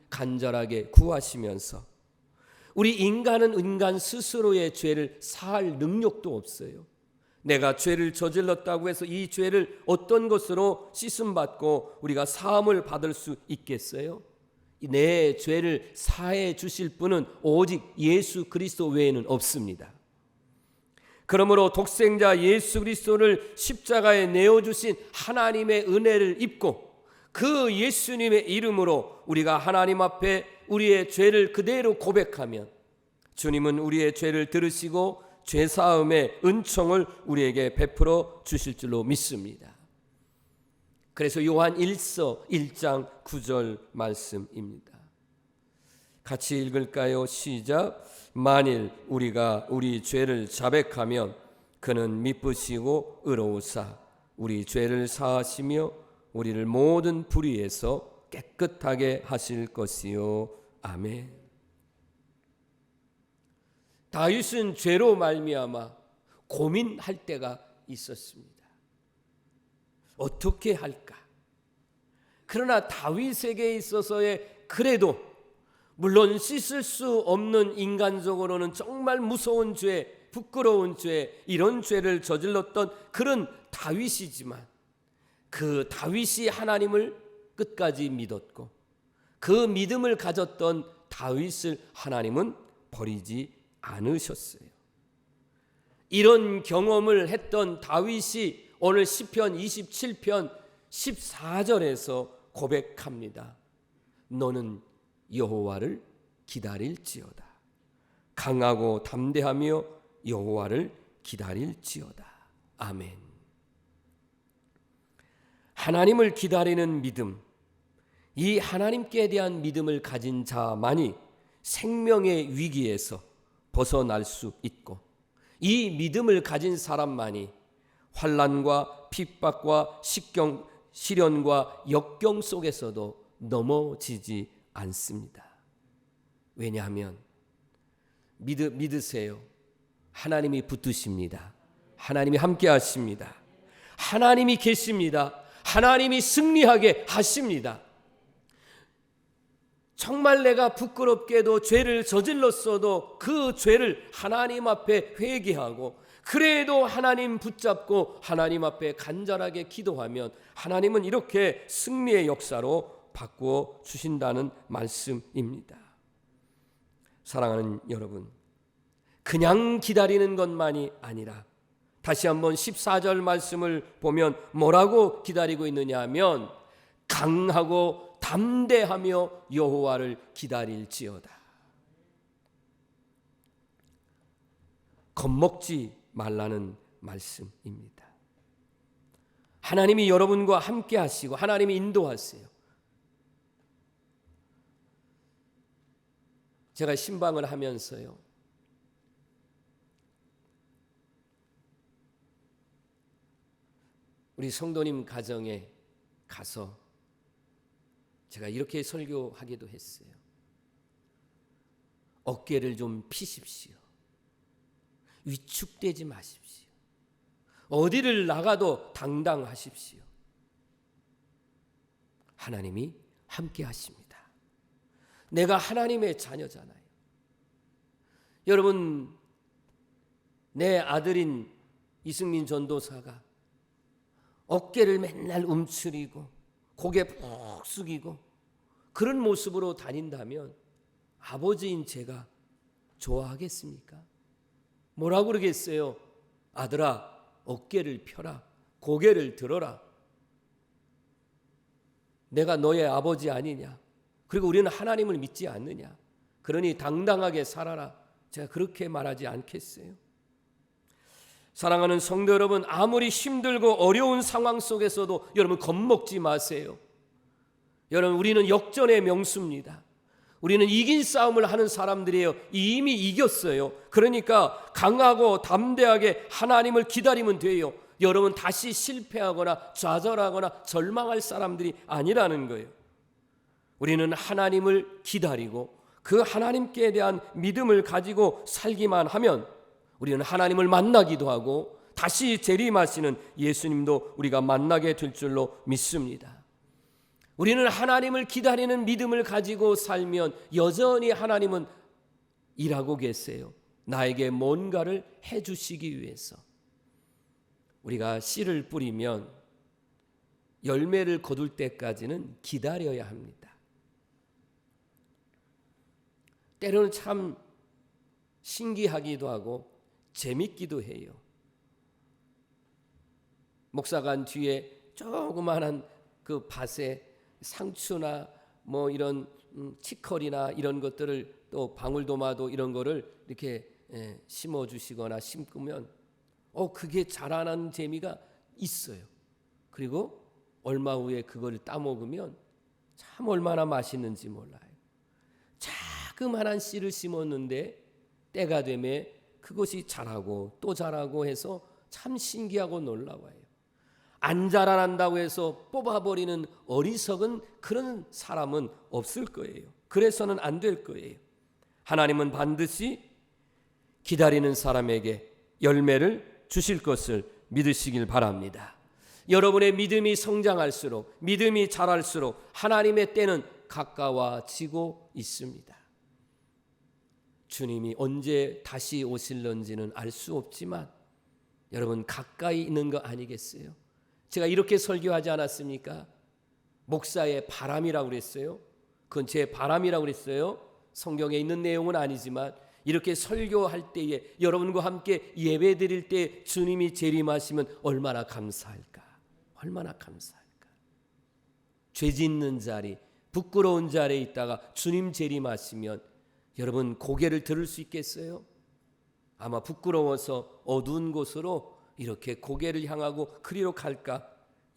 간절하게 구하시면서, 우리 인간은 인간 스스로의 죄를 사할 능력도 없어요. 내가 죄를 저질렀다고 해서 이 죄를 어떤 것으로 씻음받고 우리가 사함을 받을 수 있겠어요? 내 죄를 사해 주실 분은 오직 예수 그리스도 외에는 없습니다. 그러므로 독생자 예수 그리스도를 십자가에 내어주신 하나님의 은혜를 입고 그 예수님의 이름으로 우리가 하나님 앞에 우리의 죄를 그대로 고백하면 주님은 우리의 죄를 들으시고 죄사함의 은총을 우리에게 베풀어 주실 줄로 믿습니다. 그래서 요한 1서 1장 9절 말씀입니다. 같이 읽을까요? 시작. 만일 우리가 우리 죄를 자백하면 그는 미쁘시고 의로우사 우리 죄를 사하시며 우리를 모든 불의에서 깨끗하게 하실 것이요. 아멘. 다윗은 죄로 말미암아 고민할 때가 있었습니다. 어떻게 할까? 그러나 다윗에게 있어서의 그래도 물론 씻을 수 없는 인간적으로는 정말 무서운 죄, 부끄러운 죄, 이런 죄를 저질렀던 그런 다윗이지만 그 다윗이 하나님을 끝까지 믿었고 그 믿음을 가졌던 다윗을 하나님은 버리지 않으셨어요. 이런 경험을 했던 다윗이 오늘 시편 27편 14절에서 고백합니다. 너는 여호와를 기다릴지어다. 강하고 담대하며 여호와를 기다릴지어다. 아멘. 하나님을 기다리는 믿음, 이 하나님께 대한 믿음을 가진 자만이 생명의 위기에서 벗어날 수 있고 이 믿음을 가진 사람만이 환난과 핍박과 시련과 역경 속에서도 넘어지지 않습니다. 왜냐하면 믿으세요. 하나님이 붙드십니다. 하나님이 함께 하십니다. 하나님이 계십니다. 하나님이 승리하게 하십니다. 정말 내가 부끄럽게도 죄를 저질렀어도 그 죄를 하나님 앞에 회개하고 그래도 하나님 붙잡고 하나님 앞에 간절하게 기도하면 하나님은 이렇게 승리의 역사로 바꾸어 주신다는 말씀입니다. 사랑하는 여러분, 그냥 기다리는 것만이 아니라 다시 한번 14절 말씀을 보면 뭐라고 기다리고 있느냐 하면 강하고 담대하며 여호와를 기다릴지어다. 겁먹지 말라는 말씀입니다. 하나님이 여러분과 함께 하시고 하나님이 인도하세요. 제가 신방을 하면서요, 우리 성도님 가정에 가서 제가 이렇게 설교하기도 했어요. 어깨를 좀 피십시오. 위축되지 마십시오. 어디를 나가도 당당하십시오. 하나님이 함께 하십니다. 내가 하나님의 자녀잖아요. 여러분, 내 아들인 이승민 전도사가 어깨를 맨날 움츠리고 고개 푹 숙이고 그런 모습으로 다닌다면 아버지인 제가 좋아하겠습니까? 뭐라고 그러겠어요? 아들아, 어깨를 펴라, 고개를 들어라. 내가 너의 아버지 아니냐? 그리고 우리는 하나님을 믿지 않느냐? 그러니 당당하게 살아라. 제가 그렇게 말하지 않겠어요? 사랑하는 성도 여러분, 아무리 힘들고 어려운 상황 속에서도 여러분 겁먹지 마세요. 여러분, 우리는 역전의 명수입니다. 우리는 이긴 싸움을 하는 사람들이에요. 이미 이겼어요. 그러니까 강하고 담대하게 하나님을 기다리면 돼요. 여러분, 다시 실패하거나 좌절하거나 절망할 사람들이 아니라는 거예요. 우리는 하나님을 기다리고 그 하나님께 대한 믿음을 가지고 살기만 하면 우리는 하나님을 만나기도 하고 다시 재림하시는 예수님도 우리가 만나게 될 줄로 믿습니다. 우리는 하나님을 기다리는 믿음을 가지고 살면 여전히 하나님은 일하고 계세요. 나에게 뭔가를 해주시기 위해서. 우리가 씨를 뿌리면 열매를 거둘 때까지는 기다려야 합니다. 때로는 참 신기하기도 하고 재밌기도 해요. 목사관 뒤에 조그마한 그 밭에 상추나 뭐 이런 치커리나 이런 것들을 또 방울토마토 이런 거를 이렇게 심어 주시거나 심으면 그게 자라는 재미가 있어요. 그리고 얼마 후에 그걸 따먹으면 참 얼마나 맛있는지 몰라요. 자그마한 씨를 심었는데 때가 되면 그것이 자라고 또 자라고 해서 참 신기하고 놀라워요. 안 자라난다고 해서 뽑아버리는 어리석은 그런 사람은 없을 거예요. 그래서는 안 될 거예요. 하나님은 반드시 기다리는 사람에게 열매를 주실 것을 믿으시길 바랍니다. 여러분의 믿음이 성장할수록, 믿음이 자랄수록 하나님의 때는 가까워지고 있습니다. 주님이 언제 다시 오실런지는 알 수 없지만 여러분 가까이 있는 거 아니겠어요? 제가 이렇게 설교하지 않았습니까? 목사의 바람이라고 그랬어요. 그건 제 바람이라고 그랬어요. 성경에 있는 내용은 아니지만 이렇게 설교할 때에 여러분과 함께 예배 드릴 때 주님이 재림하시면 얼마나 감사할까? 얼마나 감사할까? 죄 짓는 자리, 부끄러운 자리에 있다가 주님 재림하시면 여러분 고개를 들을 수 있겠어요? 아마 부끄러워서 어두운 곳으로 이렇게 고개를 향하고 그리로 갈까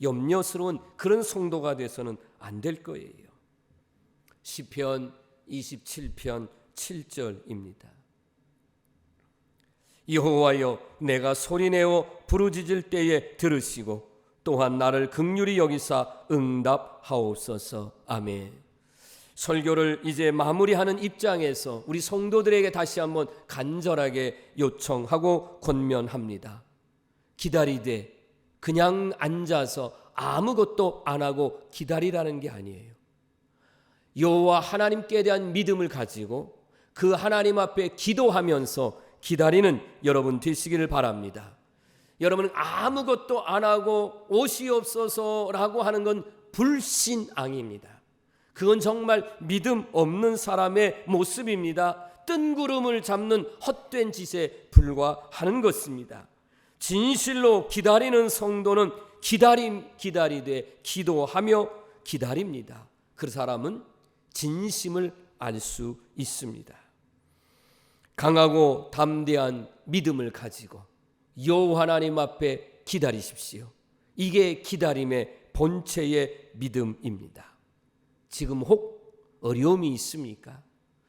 염려스러운 그런 성도가 돼서는 안 될 거예요. 시편 27편 7절입니다. 여호와여, 내가 소리내어 부르짖을 때에 들으시고 또한 나를 긍휼히 여기사 응답하옵소서. 아멘. 설교를 이제 마무리하는 입장에서 우리 성도들에게 다시 한번 간절하게 요청하고 권면합니다. 기다리되 그냥 앉아서 아무것도 안 하고 기다리라는 게 아니에요. 여호와 하나님께 대한 믿음을 가지고 그 하나님 앞에 기도하면서 기다리는 여러분 되시기를 바랍니다. 여러분은 아무것도 안 하고 옷이 없어서라고 하는 건 불신앙입니다. 그건 정말 믿음 없는 사람의 모습입니다. 뜬구름을 잡는 헛된 짓에 불과하는 것입니다. 진실로 기다리는 성도는 기다리되 기도하며 기다립니다. 그 사람은 진심을 알 수 있습니다. 강하고 담대한 믿음을 가지고 여호와 하나님 앞에 기다리십시오. 이게 기다림의 본체의 믿음입니다. 지금 혹 어려움이 있습니까?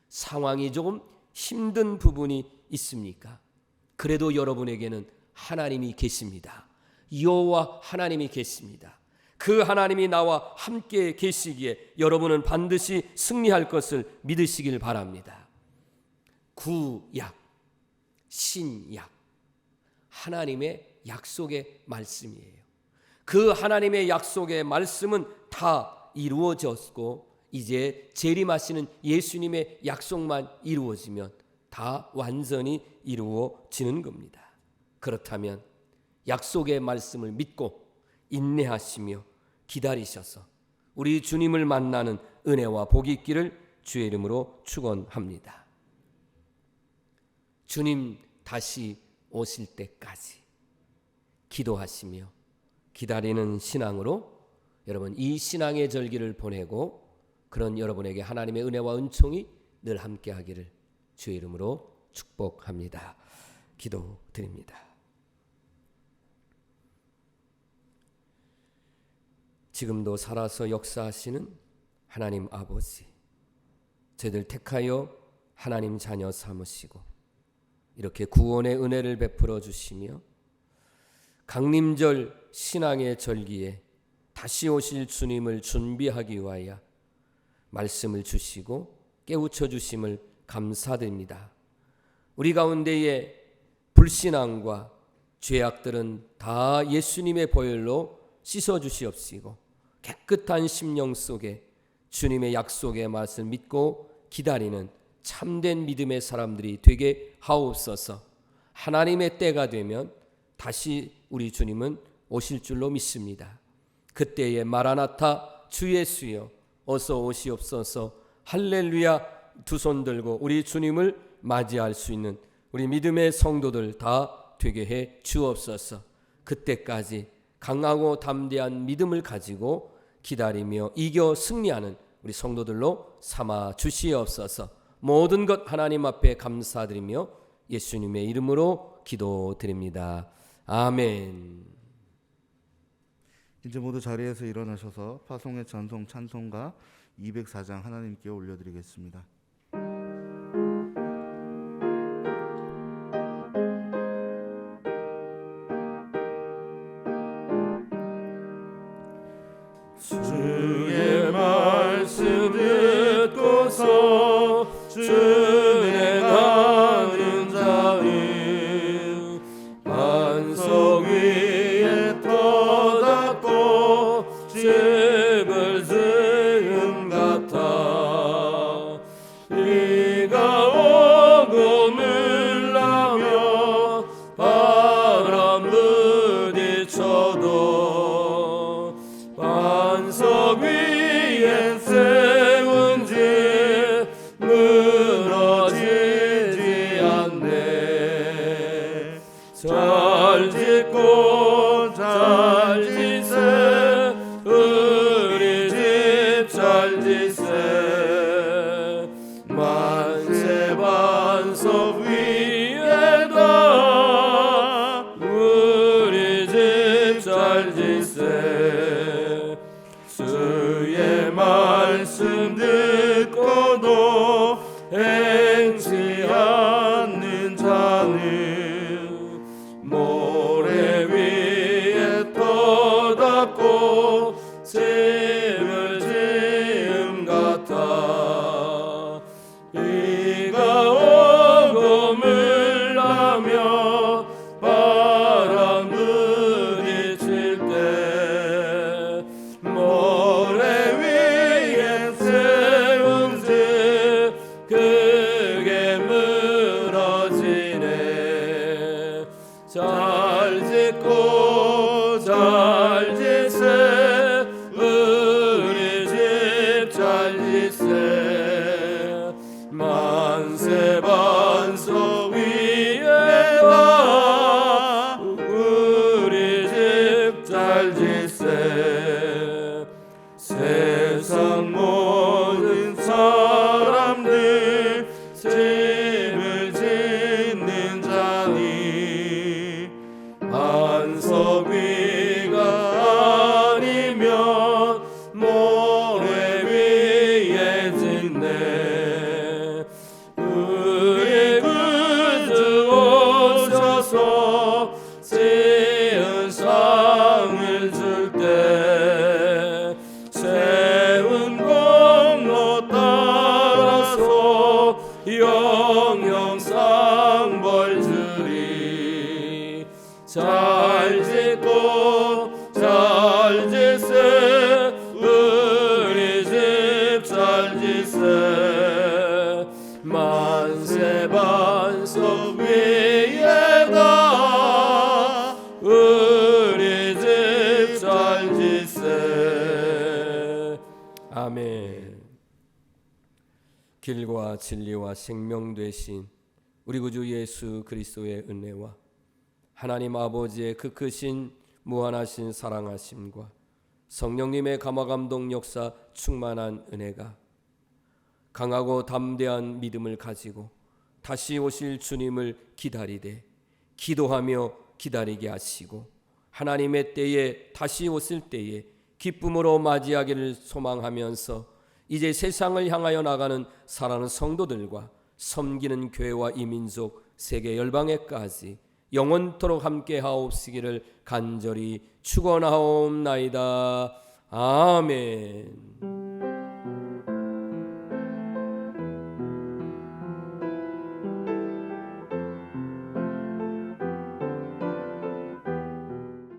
상황이 조금 힘든 부분이 있습니까? 그래도 여러분에게는 하나님이 계십니다. 여호와 하나님이 계십니다. 그 하나님이 나와 함께 계시기에 여러분은 반드시 승리할 것을 믿으시길 바랍니다. 구약, 신약, 하나님의 약속의 말씀이에요. 그 하나님의 약속의 말씀은 다 이루어졌고 이제 재림하시는 예수님의 약속만 이루어지면 다 완전히 이루어지는 겁니다. 그렇다면 약속의 말씀을 믿고 인내하시며 기다리셔서 우리 주님을 만나는 은혜와 복이 있기를 주의 이름으로 축원합니다. 주님 다시 오실 때까지 기도하시며 기다리는 신앙으로 여러분 이 신앙의 절기를 보내고 그런 여러분에게 하나님의 은혜와 은총이 늘 함께하기를 주의 이름으로 축복합니다. 기도드립니다. 지금도 살아서 역사하시는 하나님 아버지, 저희들 택하여 하나님 자녀 삼으시고 이렇게 구원의 은혜를 베풀어 주시며 강림절 신앙의 절기에 다시 오실 주님을 준비하기 위하여 말씀을 주시고 깨우쳐 주심을 감사드립니다. 우리 가운데의 불신앙과 죄악들은 다 예수님의 보혈로 씻어 주시옵시고 깨끗한 심령 속에 주님의 약속의 말씀을 믿고 기다리는 참된 믿음의 사람들이 되게 하옵소서. 하나님의 때가 되면 다시 우리 주님은 오실 줄로 믿습니다. 그때에 마라나타 주 예수여 어서 오시옵소서. 할렐루야 두 손 들고 우리 주님을 맞이할 수 있는 우리 믿음의 성도들 다 되게 해 주옵소서. 그때까지 강하고 담대한 믿음을 가지고 기다리며 이겨 승리하는 우리 성도들로 삼아 주시옵소서. 모든 것 하나님 앞에 감사드리며 예수님의 이름으로 기도드립니다. 아멘. 이제 모두 자리에서 일어나셔서 파송의 전송 찬송가 204장 하나님께 올려드리겠습니다. 주의 말씀 듣고서 준행하는 자는 반석 위에 터닫고 집을 지은 같아. 비가 오고 물나며 바람 부딪혀도 반석 위에 세운 집 무너지지 않네. 잘 짓고 잘 지세 우리 집 잘 지세. 만세 반석 위에다 우리 집 잘 지세. 주의 말씀 듣고도 행치 않는 자는 모래 위에 터닫고 집을 지음 같아. 비가 오고 물나며 바람 부딪힐 때 모래 위에 세운 집 크게 무너지네. 잘 짓고 잘 지세 우리 집 잘 지세. 만세 반석 위에다 우리 집 잘 지세. 세상 모든 사람들 집을 짓는 자니 반석 위가 아니면 모래 위에 짓네. 우리 구주 오셔서 지은 상을 줄 때 세운 공로 따라서 영영상 벌 주리. 잘 짓고 잘 지세 우리 집 잘 지세. 만세 반석 위에다 우리 집 잘 지세. 아멘. 길과 진리와 생명 되신 우리 구주 예수 그리스도의 은혜와 하나님 아버지의 그 크신 무한하신 사랑하심과 성령님의 감화감동 역사 충만한 은혜가 강하고 담대한 믿음을 가지고 다시 오실 주님을 기다리되 기도하며 기다리게 하시고 하나님의 때에 다시 오실 때에 기쁨으로 맞이하기를 소망하면서 이제 세상을 향하여 나가는 사랑하는 성도들과 섬기는 교회와 이민족 세계 열방에까지 영원토록 함께 하옵시기를 간절히 축원하옵나이다. 아멘.